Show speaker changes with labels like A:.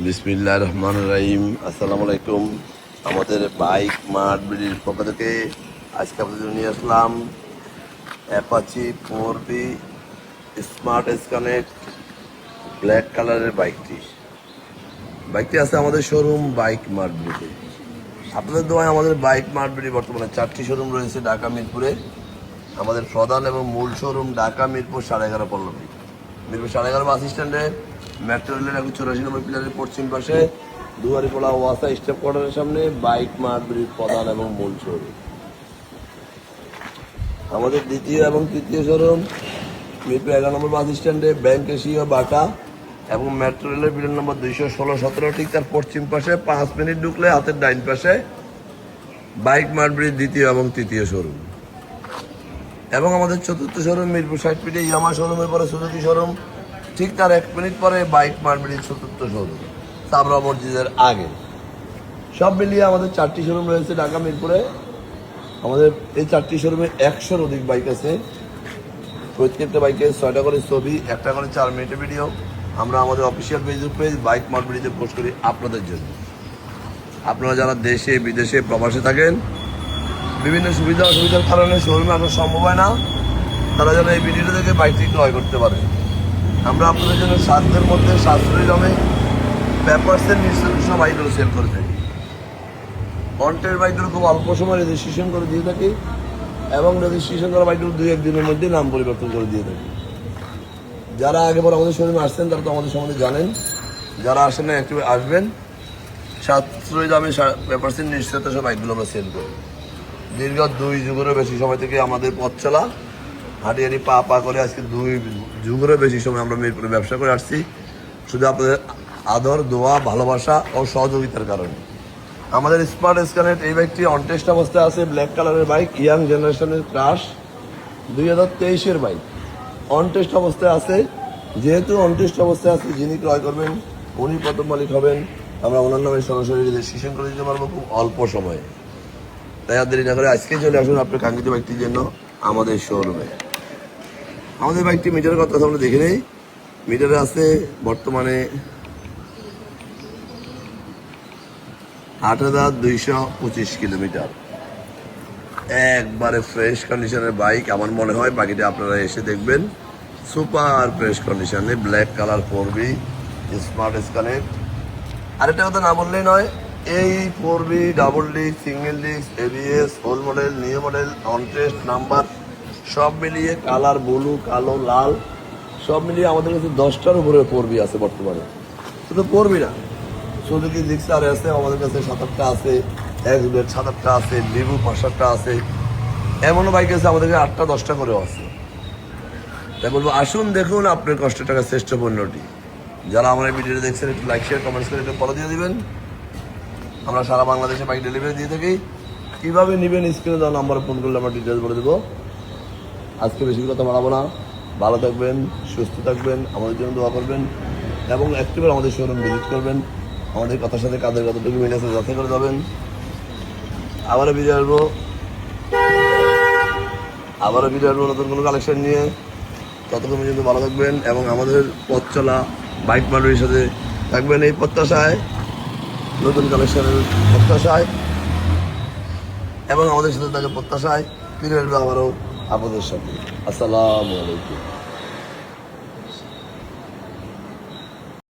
A: বিসমিল্লাহির রহমানির রহিম। আসসালামু আলাইকুম। আমাদের বাইক মার্ট বিডির পক্ষ থেকে আজকে আপনাদের জন্য নিয়ে আসলাম অ্যাপাচি 4বি স্মার্ট কানেক্ট ব্ল্যাক কালারের বাইকটি আছে আমাদের শোরুম বাইক মার্ট বিডিতে। আপনাদের দোয়ায় আমাদের বাইক মার্ট বিডি বর্তমানে 4টি শোরুম রয়েছে ঢাকা মিরপুরে। আমাদের প্রধান এবং মূল শোরুম ঢাকা মিরপুর 11.5 পল্লবী, মিরপুর 11.5 বাস স্ট্যান্ডে মেট্রো রেলের 84 নম্বর পিলারের পশ্চিম পাশে দুয়ারিপোলা ওয়াসা স্টেপ কোয়ার্টারের সামনে বাইক মার্ট বিডির প্রধান এবং মূল শোরুম। আমাদের দ্বিতীয় এবং তৃতীয় শোরুম মিরপুর 11 নম্বর বাস স্ট্যান্ডে ব্যাংক এশিয়া বাটা এবং মেট্রো রেলের পিলার নম্বর 216-17 ঠিক তার পশ্চিম পাশে 5 মিনিট ঢুকলে হাতের ডাইন পাশে বাইক মার্ট বিডির দ্বিতীয় এবং তৃতীয় শোরুম। এবং আমাদের চতুর্থ শোরুম মিরপুর 60 ফিটে ইয়ামা শোরুমের পরে সুজুকি শোরুম, ঠিক তার 1 মিনিট পরে বাইক মার্ট বিডির চতুর্থ শোরুম সাবরা মসজিদের আগে। সব মিলিয়ে আমাদের 4টি শোরুম রয়েছে ঢাকা মিরপুরে। আমাদের এই 4টি শোরুমে 100-র অধিক বাইক আছে। প্রত্যেকটা বাইকে 6টা করে ছবি, 1টা করে 4 মিনিটের ভিডিও আমরা আমাদের official Facebook page bike mart বিডিতে পোস্ট করি আপনাদের জন্য। আপনারা যারা দেশে বিদেশে প্রবাসে থাকেন, বিভিন্ন সুবিধা অসুবিধার কারণে শোরুমে আসা সম্ভব হয় না, তারা যেন এই ভিডিওটা দেখে বাইকটি ক্রয় করতে পারে। আমরা আপনাদের জন্য সাধ্যের মধ্যে সাশ্রয়ী দামে পেপারসের নিঃসন্দেহ বাইকগুলো সেল করে থাকি। কন্টের বাইকগুলো খুব অল্প সময় রেজিস্ট্রেশন করে দিয়ে থাকি এবং রেজিস্ট্রেশন করা বাইকগুলো 2-1 দিনের মধ্যে নাম পরিবর্তন করে দিয়ে থাকি। যারা আগে পর আমাদের শোরুমে আসছেন তারা তো আমাদের সম্বন্ধে জানেন, যারা আসেন না একটু আসবেন। সাশ্রয়ী দামে পেপারসের নিশ্চয়তা সব বাইকগুলো আমরা সেল করি। দীর্ঘ 2 যুগেরও বেশি সময় থেকে আমাদের পথ চলা, হাঁটি পা করে আজকে 2 যুগেরও বেশি সময় আমরা মিরপুরে ব্যবসা করে আসছি, শুধু আপনাদের আদর, দোয়া, ভালোবাসা ও সহযোগিতার কারণে। আমাদের স্মার্ট কানেক্ট এই বাইকটি অনটেস্ট অবস্থায় আছে, ব্ল্যাক কালারের বাইক, ইয়াং জেনারেশনের ক্রাশ 2023-এর বাইক অনটেস্ট অবস্থায় আছে। যেহেতু অনটেস্ট অবস্থায় আছে, যিনি ক্রয় করবেন উনি প্রথম মালিক হবেন। আমরা ওনার নামে সরাসরি রেজিস্ট্রেশন করে দিতে পারবো খুব অল্প সময়ে। তাই আর দেরি না করে আজকে চলে আসুন আপনার কাঙ্ক্ষিত বাইকটির জন্য আমাদের শোরুমে। আমাদের বাইকটি মিটারের কথা আমরা দেখে নেই। মিটারে আছে বর্তমানে 8,225 কিলোমিটার। একবারে ফ্রেশ কন্ডিশনের বাইক। আমার মনে হয় বাকিটা আপনারা এসে দেখবেন। সুপার ফ্রেশ কন্ডিশনে ব্ল্যাক কালার 4বি স্মার্ট কানেক্ট। আরেকটা কথা না বললেই নয়, এই 4বি double disc, single disc, ABS, whole model, new model, on test number সব মিলিয়ে কালার, ব্লু, কালো, লাল সব মিলিয়ে আমাদের কাছে 10টার উপরে 4বি আছে বর্তমানে। শুধু 4বি না, সুজুকি জিক্সার আছে আমাদের কাছে, 7-8টা আছে, এক্সব্লেড 7-8টা আছে, লিভু 5-7টা আছে, এমনও বাইক আছে আমাদের কাছে 8টা-10টা করেও আছে। তাই বলবো আসুন দেখুন আপনার কষ্টের টাকা শ্রেষ্ঠ পণ্যটি। যারা আমার এই ভিডিওটা দেখছেন একটু লাইক, শেয়ার, কমেন্টস করে একটু ফলো দিয়ে দিবেন। আমরা সারা বাংলাদেশে বাইক ডেলিভারি দিয়ে থাকি। কীভাবে নেবেন স্ক্রিনে দেওয়া নাম্বারে ফোন করলে আমরা ডিটেলস বলে দেবো। আজকে বেশি কথা বাড়াবো না। ভালো থাকবেন, সুস্থ থাকবেন, আমাদের জন্য দোয়া করবেন এবং একটিবার আমাদের শোরুম ভিজিট করবেন। আমাদের কথার সাথে কাদের কতটুকু মিল আছে যাচাই করে যাবেন। আবারও ভিডিও আসবো নতুন কোনো কালেকশন নিয়ে। ততক্ষণ পর্যন্ত ভালো থাকবেন এবং আমাদের পথ চলা বাইক মার্কেটের সাথে থাকবেন এই প্রত্যাশায়, নতুন কালেকশনের প্রত্যাশায় এবং আমাদের সাথে থাকে প্রত্যাশায়। ফিরে আসবে আবারও আপনাদের সাথে। আসসালামু আলাইকুম।